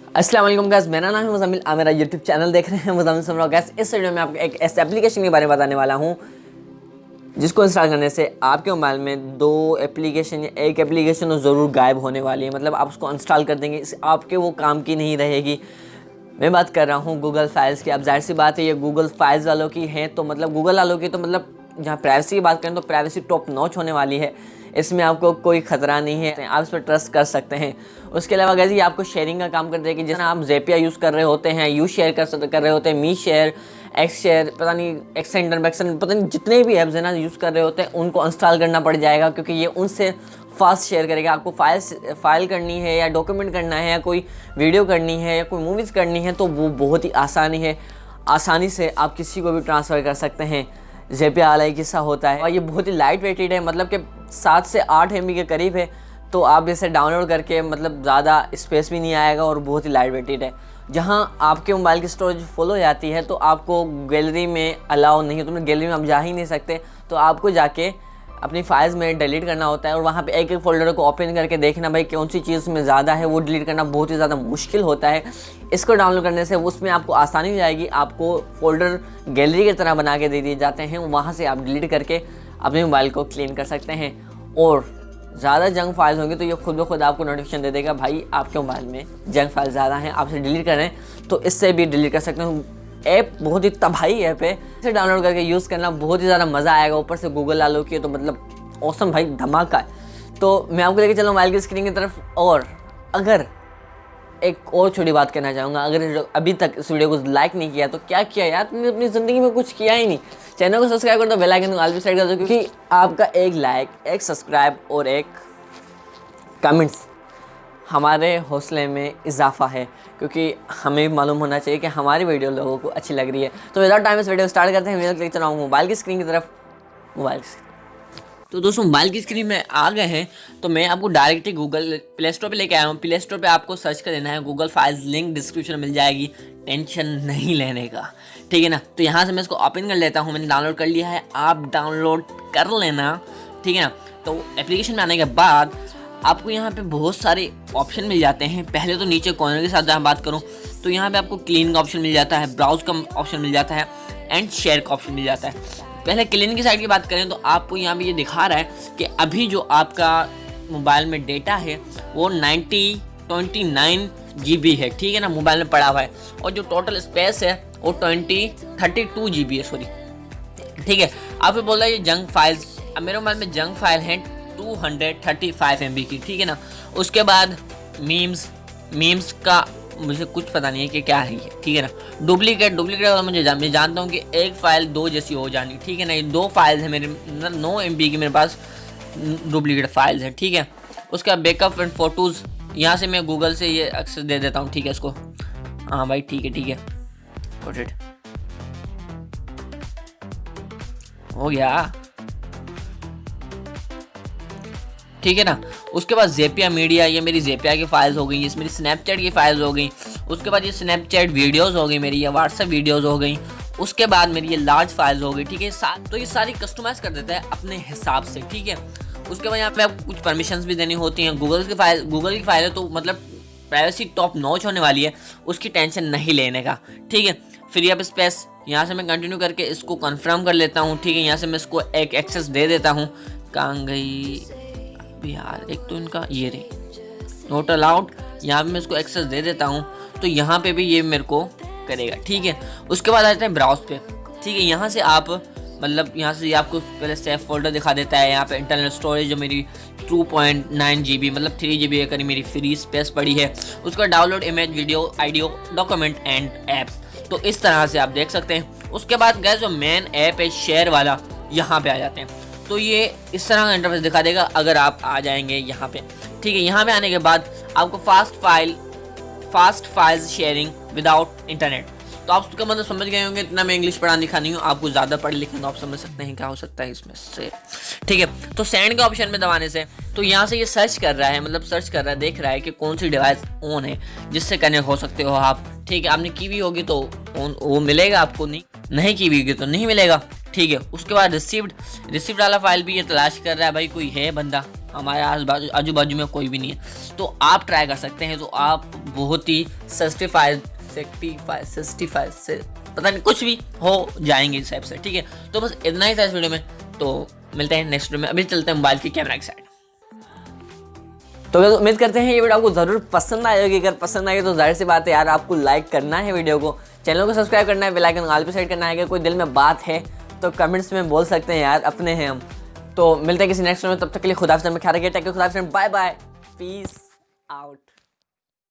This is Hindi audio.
अस्सलाम वालेकुम गाइस, मेरा नाम है मुज़म्मिल। आप मेरा यूट्यूब चैनल देख रहे हैं मुज़म्मिल समरा। गाइस, इस वीडियो में आपको एक ऐसे एप्लीकेशन के बारे में बताने वाला हूँ जिसको इंस्टॉल करने से आपके मोबाइल में दो एप्लीकेशन या एक एप्लीकेशन तो ज़रूर गायब होने वाली है। मतलब आप उसको इंस्टॉल कर देंगे, आपके वो काम की नहीं रहेगी। मैं बात कर रहा हूँ गूगल फाइल्स की। अब जाहिर सी बात है ये गूगल फाइल्स वालों की है, तो मतलब गूगल वालों की तो मतलब जहाँ प्राइवेसी की बात करें तो प्राइवेसी टॉप नॉच होने वाली है। इसमें आपको कोई ख़तरा नहीं है, आप इस पर ट्रस्ट कर सकते हैं। उसके अलावा गाइस ये आपको शेयरिंग का काम कर देगी। जैसे आप ज़ेपिया यूज़ कर रहे होते हैं, यू शेयर कर रहे होते हैं, मी शेयर, एक्स शेयर, पता नहीं एक्सेंडर बैक्सेंडर, पता नहीं जितने भी ऐप्स हैं ना यूज़ कर रहे होते हैं उनको इंस्टॉल करना पड़ जाएगा, क्योंकि ये उनसे फास्ट शेयर करेगा। आपको फाइल करनी है या डॉक्यूमेंट करना है या कोई वीडियो करनी है या कोई मूवीज़ करनी है तो वो बहुत ही आसानी से आप किसी को भी ट्रांसफ़र कर सकते हैं। ज़ेपिया वाला एक किस्सा होता है और ये बहुत ही लाइट वेटेड है, मतलब कि 7 से 8 MB के करीब है। तो आप इसे डाउनलोड करके मतलब ज़्यादा स्पेस भी नहीं आएगा और बहुत ही लाइट वेटेड है। जहाँ आपके मोबाइल की स्टोरेज फुल हो जाती है तो आपको गैलरी में अलाउ नहीं है, तुम गैलरी में आप जा ही नहीं सकते। तो आपको जाके अपनी फाइल्स में डिलीट करना होता है और वहाँ पे एक एक फोल्डर को ओपन करके देखना भाई कौन सी चीज़ में ज़्यादा है, वो डिलीट करना बहुत ही ज़्यादा मुश्किल होता है। इसको डाउनलोड करने से उसमें आपको आसानी हो जाएगी। आपको फोल्डर गैलरी की तरह बना के दे दिए जाते हैं, वहाँ से आप डिलीट करके अपने मोबाइल को क्लीन कर सकते हैं। और ज़्यादा जंक फाइल्स होंगी तो ये खुद ब खुद आपको नोटिफिकेशन दे देगा, भाई आपके मोबाइल में जंक फाइल ज़्यादा हैं, आपसे डिलीट करें। तो इससे भी डिलीट कर सकते हैं। ऐप बहुत ही तबाही ऐप है, इसे डाउनलोड करके यूज़ करना बहुत ही ज़्यादा मज़ा आएगा। ऊपर से गूगल वालों की तो मतलब औसम भाई, धमाका है। तो मैं आपको लेके चलूँ मोबाइल की स्क्रीन की तरफ। और अगर एक और छोटी बात कहना चाहूँगा, अगर अभी तक इस वीडियो को लाइक नहीं किया तो क्या किया यार, तुमने अपनी ज़िंदगी में कुछ किया ही नहीं। चैनल को सब्सक्राइब कर दो, बेल आइकन को ऑल पे सेट कर दो, क्योंकि आपका एक लाइक, एक सब्सक्राइब और एक कमेंट्स हमारे हौसले में इजाफा है, क्योंकि हमें भी मालूम होना चाहिए कि हमारी वीडियो लोगों को अच्छी लग रही है। तो विदाउट टाइम इस वीडियो स्टार्ट करते हैं। मैं लेकर चला हूँ मोबाइल की स्क्रीन की तरफ। तो दोस्तों मोबाइल की स्क्रीन में आ गए हैं, तो मैं आपको डायरेक्टली गूगल प्ले स्टोर पर लेके आया हूँ। प्ले स्टोर पे आपको सर्च कर देना है गूगल फाइल्स, लिंक डिस्क्रिप्शन में मिल जाएगी, टेंशन नहीं लेने का, ठीक है ना। तो यहाँ से मैं इसको ओपन कर लेता हूँ। मैंने डाउनलोड कर लिया है, आप डाउनलोड कर लेना, ठीक है ना। तो एप्लीकेशन में आने के बाद आपको यहाँ पे बहुत सारे ऑप्शन मिल जाते हैं। पहले तो नीचे कॉर्नर के साथ जहाँ बात करूँ तो यहाँ पे आपको क्लीन का ऑप्शन मिल जाता है, ब्राउज का ऑप्शन मिल जाता है एंड शेयर का ऑप्शन मिल जाता है। पहले क्लीन की साइड की बात करें तो आपको यहाँ पे ये दिखा रहा है कि अभी जो आपका मोबाइल में डेटा है वो 29 GB है, ठीक है ना, मोबाइल में पड़ा हुआ है। और जो टोटल स्पेस है वो 32 GB है, सॉरी, ठीक है। आपको बोल रहा है ये जंक फाइल्स, अब मेरे मोबाइल में जंक फाइल है 235 MB की, ठीक है ना। उसके बाद मीम्स का मुझे कुछ पता नहीं है कि क्या है ये, ठीक है ना। डुप्लीकेट मुझे मैं जानता हूँ कि एक फाइल दो जैसी हो जानी, ठीक है ना। ये 2 फाइल्स हैं मेरे, 9 MB की मेरे पास डुप्लीकेट फाइल्स हैं, ठीक है। उसका बैकअप एंड फोटोज़, यहाँ से मैं गूगल से ये एक्सेस दे देता हूँ, ठीक है इसको। हाँ भाई ठीक है हो गया, ठीक है ना। उसके बाद ज़ेपिया मीडिया, ये मेरी ज़ेपिया की फाइल्स हो गई, ये मेरी स्नैपचैट की फाइल्स हो गई। उसके बाद ये स्नैपचैट वीडियोस हो गई मेरी, ये व्हाट्सएप वीडियोस हो गई। उसके बाद मेरी ये लार्ज फाइल्स हो गई, ठीक है। तो ये सारी कस्टमाइज़ कर देता है अपने हिसाब से, ठीक है। उसके बाद यहाँ पे आपको कुछ परमिशंस भी देनी होती हैं। गूगल की फाइल है तो मतलब प्राइवेसी टॉप नॉच होने वाली है, उसकी टेंशन नहीं लेने का, ठीक है। फ्री अप स्पेस, यहाँ से मैं कंटिन्यू करके इसको कन्फर्म कर लेता हूँ, ठीक है। यहाँ से मैं इसको एक एक्सेस दे देता हूँ। कहाँ गई यार, एक तो इनका ये रही नोट अलाउड, यहाँ पे मैं इसको एक्सेस दे देता हूँ तो यहाँ पे भी ये मेरे को करेगा, ठीक है। उसके बाद आ जाते हैं ब्राउज पे, ठीक है। यहाँ से आप मतलब यहाँ से आपको पहले सेफ फोल्डर दिखा देता है। यहाँ पे इंटरनल स्टोरेज जो मेरी 2.9 GB मतलब 3 GB करीब मेरी फ्री स्पेस पड़ी है। उसका download image, video, audio, document and apps, तो इस तरह से आप देख सकते हैं। उसके बाद गैस जो मेन ऐप है शेयर वाला, यहाँ पे आ जाते हैं। तो ये इस तरह का इंटरफेस दिखा देगा अगर आप आ जाएंगे यहाँ पे, ठीक है। यहाँ पे आने के बाद आपको fast files sharing without internet, तो आप उसका मतलब समझ गए होंगे। इतना मैं इंग्लिश पढ़ा लिखा नहीं हूँ, आपको ज़्यादा पढ़े लिखे तो आप समझ सकते हैं क्या हो सकता है इसमें से, ठीक है। तो सेंड के ऑप्शन में दबाने से तो यहाँ से ये सर्च कर रहा है, मतलब सर्च कर रहा है, देख रहा है कि कौन सी डिवाइस ऑन है जिससे कनेक्ट हो सकते हो आप, ठीक है। आपने की हुई होगी तो वो मिलेगा आपको, नहीं की हुई होगी तो नहीं मिलेगा, ठीक है। उसके बाद रिसीव्ड वाला फाइल भी ये तलाश कर रहा है, भाई कोई है बंदा हमारे आजू बाजू में कोई भी नहीं है, तो आप ट्राई कर सकते हैं। तो आप बहुत ही सर्टिफाइड से पता नहीं कुछ भी हो जाएंगे इस ऐप से, ठीक है। तो बस इतना ही था इस वीडियो में, तो मिलते हैं नेक्स्ट वीडियो में। अभी चलते हैं मोबाइल की कैमरा की साइड। तो guys, उम्मीद करते हैं ये वीडियो आपको ज़रूर पसंद आएगी। अगर पसंद आई तो जाहिर सी बात है यार, आपको लाइक करना है वीडियो को, चैनल को सब्सक्राइब करना है, बेल आइकन ऑल पे सेट करना है। अगर कोई दिल में बात है तो कमेंट्स में बोल सकते हैं यार, अपने हैं हम। तो मिलते हैं किसी नेक्स्ट वीडियो में, तब तक के लिए खुदा हाफिज़, में ख्याल रखिए, टेक केयर, खुदा हाफिज़, बाय बाय, पीस आउट।